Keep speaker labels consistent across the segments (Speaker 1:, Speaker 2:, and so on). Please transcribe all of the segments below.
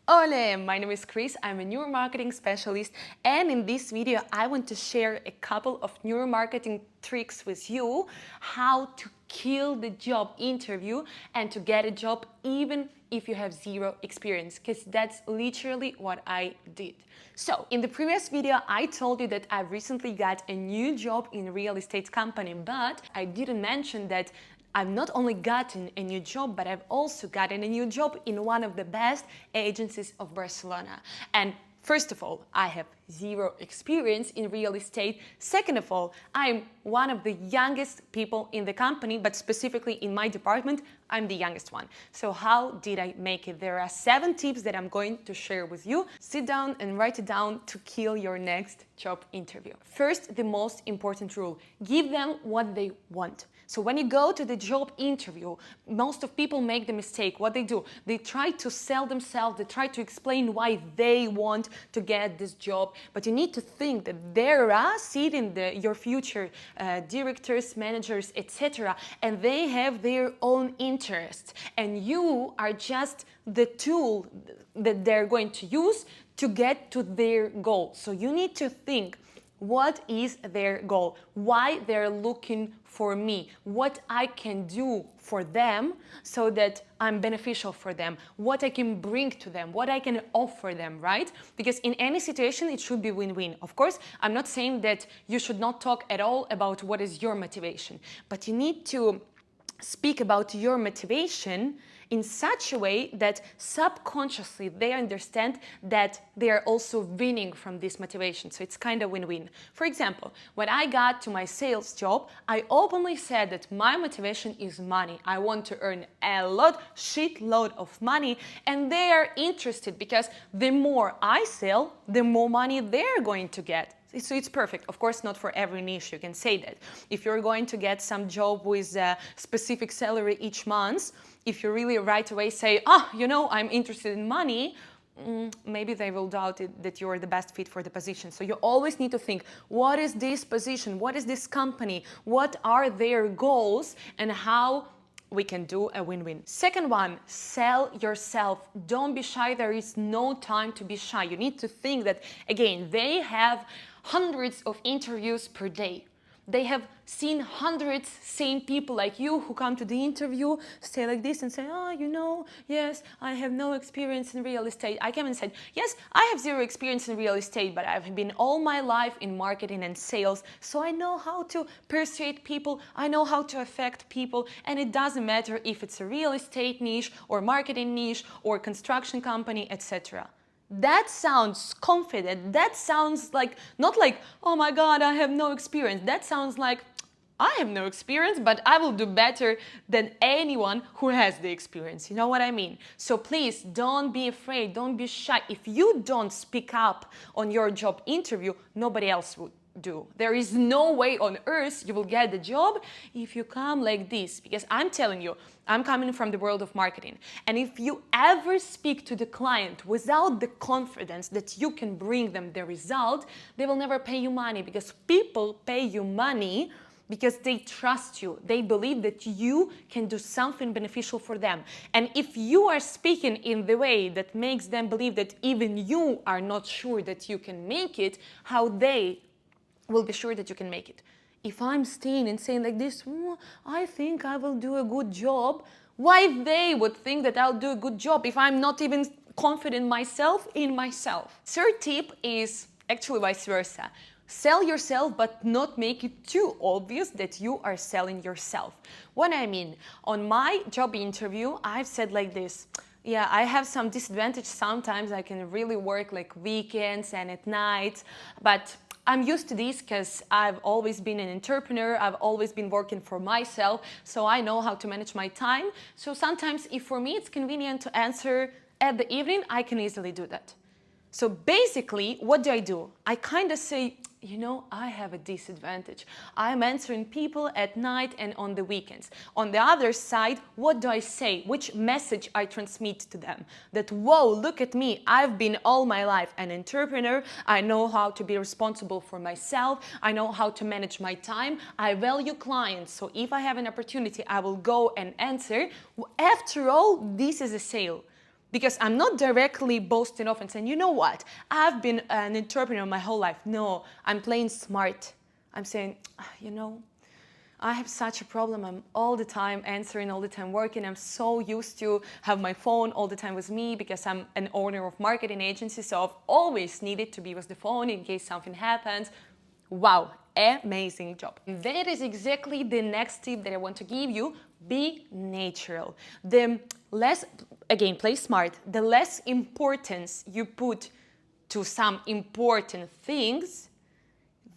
Speaker 1: Ole, my name is Chris, I'm a neuromarketing specialist, and in this video I want to share a couple of neuromarketing tricks with you, how to kill the job interview and to get a job even if you have zero experience, because that's literally what I did. So in the previous video I told you that I recently got a new job in a real estate company, but I didn't mention that I've not only gotten a new job, but I've also gotten a new job in one of the best agencies of Barcelona. And first of all, I have zero experience in real estate. Second of all, I'm one of the youngest people in the company, but specifically in my department, I'm the youngest one. So how did I make it? There are 7 tips that I'm going to share with you. Sit down and write it down to kill your next job interview. First, the most important rule, give them what they want. So when you go to the job interview, most of people make the mistake. What they do, they try to sell themselves, they try to explain why they want to get this job. But you need to think that there are sitting your future directors, managers, etc. And they have their own interests. And you are just the tool that they're going to use to get to their goal. So you need to think, what is their goal? Why they're looking for me? What I can do for them so that I'm beneficial for them? What I can bring to them? What I can offer them, right? Because in any situation, it should be win-win. Of course, I'm not saying that you should not talk at all about what is your motivation, but you need to speak about your motivation in such a way that subconsciously they understand that they are also winning from this motivation. So it's kind of win-win. For example, when I got to my sales job, I openly said that my motivation is money. I want to earn a shitload of money, and they are interested because the more I sell, the more money they're going to get. So it's perfect. Of course, not for every niche, you can say that. If you're going to get some job with a specific salary each month, if you really right away say, I'm interested in money, maybe they will doubt it, that you're the best fit for the position. So you always need to think, what is this position? What is this company? What are their goals? And how we can do a win-win. Second one, sell yourself. Don't be shy. There is no time to be shy. You need to think that, again, they have hundreds of interviews per day. They have seen hundreds same people like you who come to the interview, say like this and say, yes, I have no experience in real estate. I came and said, yes, I have zero experience in real estate, but I've been all my life in marketing and sales, so I know how to persuade people, I know how to affect people, and it doesn't matter if it's a real estate niche or marketing niche or construction company, etc. That sounds confident. That sounds like, not like, oh my God, I have no experience. That sounds like, I have no experience, but I will do better than anyone who has the experience. You know what I mean? So please don't be afraid, don't be shy. If you don't speak up on your job interview, nobody else would do. There is no way on earth you will get the job if you come like this, because I'm telling you, I'm coming from the world of marketing, and if you ever speak to the client without the confidence that you can bring them the result, they will never pay you money, because people pay you money because they trust you. They believe that you can do something beneficial for them. And if you are speaking in the way that makes them believe that even you are not sure that you can make it, how they will be sure that you can make it. If I'm staying and saying like this, I think I will do a good job, why they would think that I'll do a good job if I'm not even confident in myself? Third tip is actually vice versa. Sell yourself, but not make it too obvious that you are selling yourself. What I mean, on my job interview, I've said like this, yeah, I have some disadvantage. Sometimes I can really work like weekends and at night, but I'm used to this because I've always been an entrepreneur, I've always been working for myself, so I know how to manage my time. So sometimes if for me it's convenient to answer at the evening, I can easily do that. So basically, what do? I kind of say, I have a disadvantage. I'm answering people at night and on the weekends. On the other side, what do I say? Which message I transmit to them? That, whoa, look at me. I've been all my life an entrepreneur. I know how to be responsible for myself. I know how to manage my time. I value clients. So if I have an opportunity, I will go and answer. After all, this is a sale. Because I'm not directly boasting off and saying, you know what, I've been an entrepreneur my whole life. No, I'm playing smart. I'm saying, you know, I have such a problem. I'm all the time answering, all the time working. I'm so used to have my phone all the time with me because I'm an owner of marketing agency. So I've always needed to be with the phone in case something happens. Wow, amazing job. That is exactly the next tip that I want to give you. Be natural. The less, again, play smart. The less importance you put to some important things,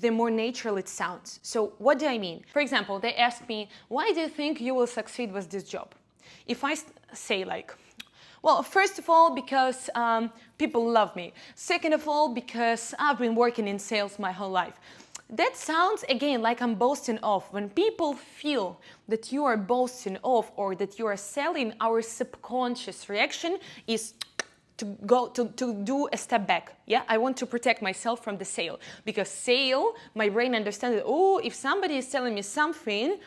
Speaker 1: the more natural it sounds. So what do I mean? For example, they ask me, why do you think you will succeed with this job? If I say like, well, first of all, because people love me. Second of all, because I've been working in sales my whole life. That sounds, again, like I'm boasting off. When people feel that you are boasting off or that you are selling, our subconscious reaction is to do a step back. Yeah, I want to protect myself from the sale, because sale, my brain understands that, oh, if somebody is selling me something,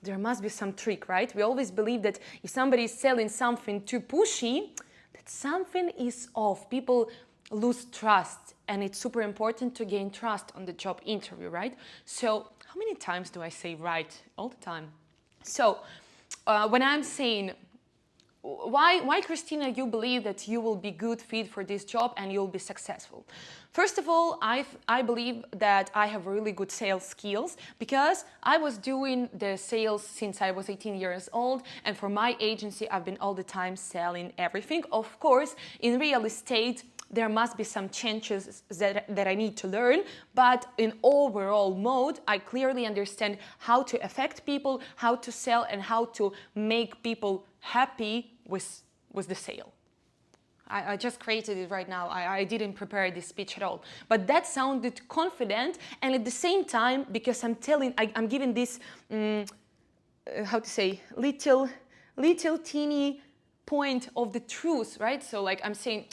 Speaker 1: there must be some trick, right? We always believe that if somebody is selling something too pushy, that something is off. People lose trust, and it's super important to gain trust on the job interview, right? So how many times do I say right? All the time. So when I'm saying, why, Christina, you believe that you will be good fit for this job and you'll be successful? First of all, I believe that I have really good sales skills because I was doing the sales since I was 18 years old, and for my agency, I've been all the time selling everything. Of course, in real estate, there must be some changes that I need to learn, but in overall mode, I clearly understand how to affect people, how to sell, and how to make people happy with the sale. I just created it right now. I didn't prepare this speech at all. But that sounded confident, and at the same time, because I'm giving this, how to say, little teeny point of the truth, right? So like I'm saying,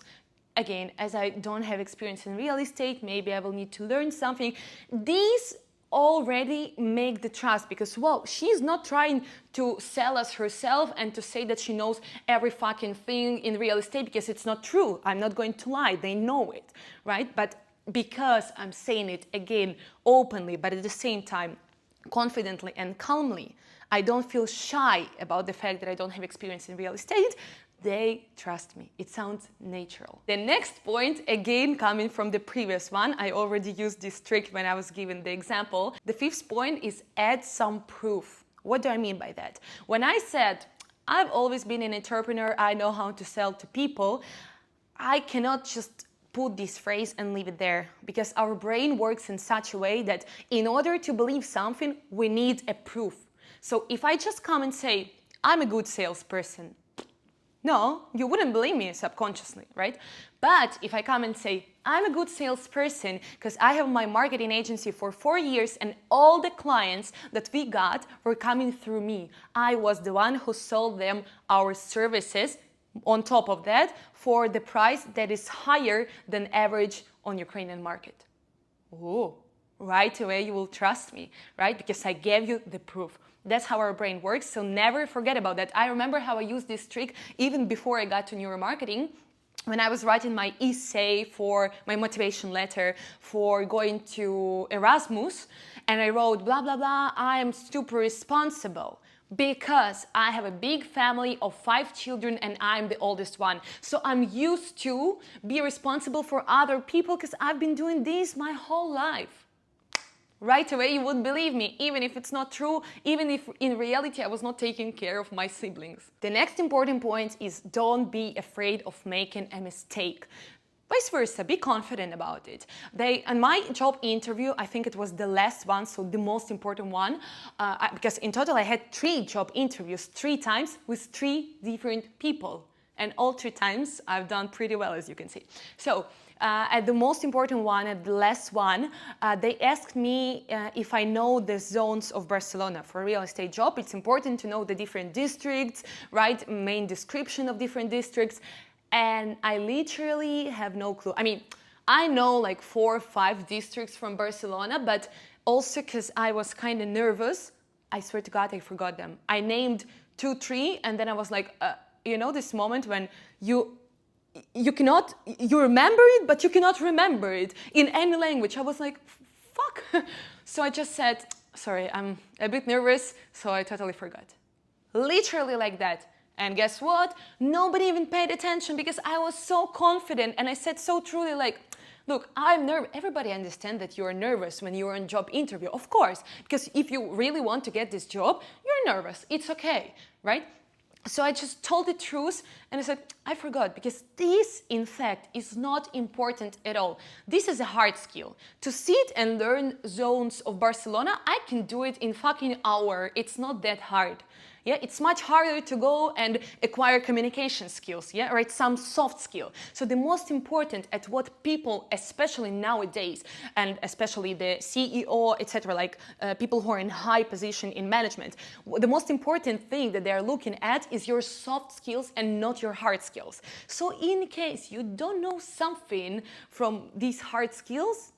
Speaker 1: again, as I don't have experience in real estate, maybe I will need to learn something. These already make the trust, because, well, she's not trying to sell us herself and to say that she knows every fucking thing in real estate, because it's not true. I'm not going to lie. They know it, right? But because I'm saying it, again, openly, but at the same time, confidently and calmly, I don't feel shy about the fact that I don't have experience in real estate. They trust me. It sounds natural. The next point, again, coming from the previous one, I already used this trick when I was giving the example. The fifth point is add some proof. What do I mean by that? When I said, I've always been an entrepreneur, I know how to sell to people, I cannot just put this phrase and leave it there, because our brain works in such a way that in order to believe something, we need a proof. So if I just come and say, I'm a good salesperson, no, you wouldn't believe me subconsciously, right? But if I come and say, I'm a good salesperson because I have my marketing agency for 4 years and all the clients that we got were coming through me. I was the one who sold them our services, on top of that, for the price that is higher than average on Ukrainian market. Oh, right away you will trust me, right? Because I gave you the proof. That's how our brain works, so never forget about that. I remember how I used this trick even before I got to neuromarketing, when I was writing my essay for my motivation letter for going to Erasmus, and I wrote, blah, blah, blah, I am super responsible because I have a big family of 5 children and I'm the oldest one. So I'm used to be responsible for other people because I've been doing this my whole life. Right away you would believe me, even if it's not true, even if in reality I was not taking care of my siblings. The next important point is don't be afraid of making a mistake. Vice versa, be confident about it. In my job interview, I think it was the last one, so the most important one, because in total I had 3 job interviews, 3 times with 3 different people. And all 3 times I've done pretty well, as you can see. So at the most important one, at the last one, they asked me if I know the zones of Barcelona. For a real estate job, it's important to know the different districts, right? Main description of different districts. And I literally have no clue. I mean, I know like 4 or 5 districts from Barcelona, but also because I was kind of nervous, I swear to God, I forgot them. I named 2, 3, and then I was like, you know, this moment when you you remember it, but you cannot remember it in any language. I was like, fuck. So I just said, sorry, I'm a bit nervous, so I totally forgot. Literally like that. And guess what? Nobody even paid attention because I was so confident and I said so truly like, look, I'm nervous. Everybody understands that you're nervous when you're in job interview, of course, because if you really want to get this job, you're nervous. It's okay, right? So I just told the truth and I said, I forgot, because this, in fact, is not important at all. This is a hard skill. To sit and learn zones of Barcelona, I can do it in fucking hour. It's not that hard. Yeah, it's much harder to go and acquire communication skills, yeah, right? Some soft skill. So the most important at what people, especially nowadays, and especially the CEO, etc., like people who are in high position in management, the most important thing that they're looking at is your soft skills and not your hard skills. So in case you don't know something from these hard skills,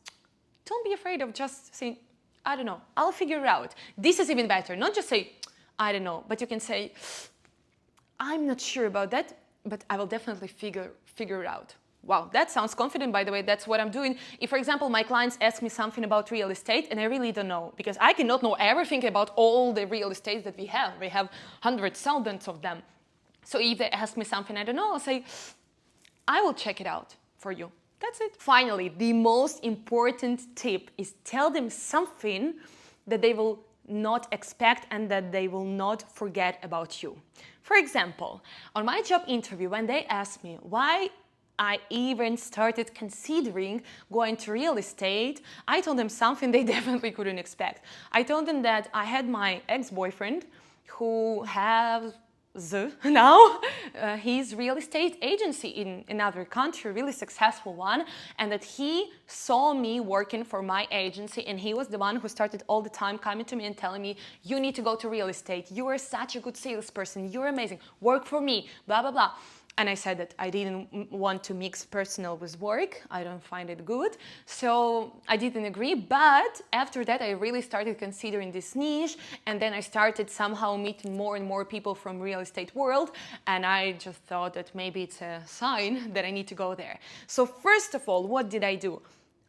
Speaker 1: don't be afraid of just saying, I don't know, I'll figure it out. This is even better. Not just say, I don't know, but you can say, I'm not sure about that, but I will definitely figure it out. Wow, that sounds confident, by the way. That's what I'm doing. If, for example, my clients ask me something about real estate and I really don't know, because I cannot know everything about all the real estate that we have. We have hundreds, thousands of them. So if they ask me something I don't know, I'll say, I will check it out for you. That's it. Finally, the most important tip is tell them something that they will not expect and that they will not forget about you. For example, on my job interview, when they asked me why I even started considering going to real estate, I told them something they definitely couldn't expect. I told them that I had my ex-boyfriend who has now his real estate agency in another country, really successful one, and that he saw me working for my agency and he was the one who started all the time coming to me and telling me, you need to go to real estate, you are such a good salesperson, you're amazing, work for me, blah blah blah. And I said that I didn't want to mix personal with work. I don't find it good. So I didn't agree. But after that, I really started considering this niche. And then I started somehow meeting more and more people from real estate world. And I just thought that maybe it's a sign that I need to go there. So first of all, what did I do?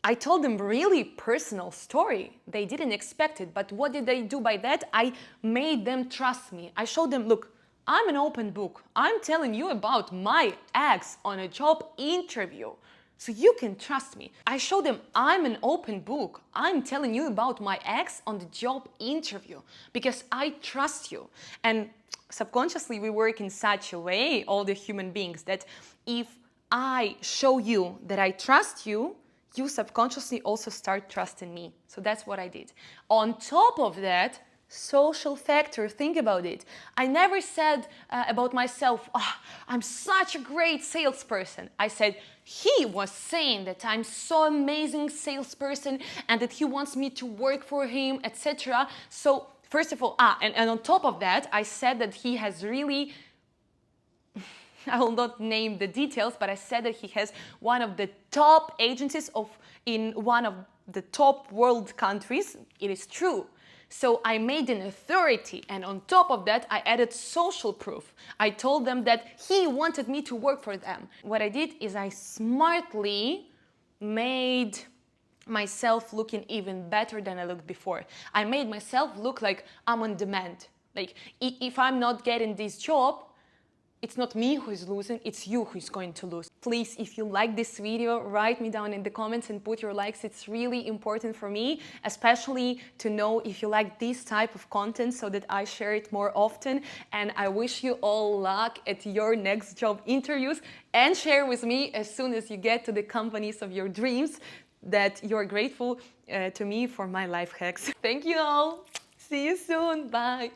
Speaker 1: I told them really personal story. They didn't expect it. But what did I do by that? I made them trust me. I showed them, look, I'm an open book. I'm telling you about my ex on a job interview, so you can trust me. I show them I'm an open book. I'm telling you about my ex on the job interview because I trust you. And subconsciously we work in such a way, all the human beings, that if I show you that I trust you, you subconsciously also start trusting me. So that's what I did. On top of that, social factor, think about it. I never said about myself, oh, I'm such a great salesperson. I said, he was saying that I'm so amazing salesperson and that he wants me to work for him, etc. So first of all, and on top of that, I said that he has really, I will not name the details, but I said that he has one of the top agencies in one of the top world countries. It is true. So I made an authority, and on top of that, I added social proof. I told them that he wanted me to work for them. What I did is I smartly made myself looking even better than I looked before. I made myself look like I'm on demand. Like, if I'm not getting this job, it's not me who is losing, it's you who is going to lose. Please, if you like this video, write me down in the comments and put your likes. It's really important for me, especially to know if you like this type of content so that I share it more often. And I wish you all luck at your next job interviews, and share with me as soon as you get to the companies of your dreams that you're grateful to me for my life hacks. Thank you all. See you soon. Bye.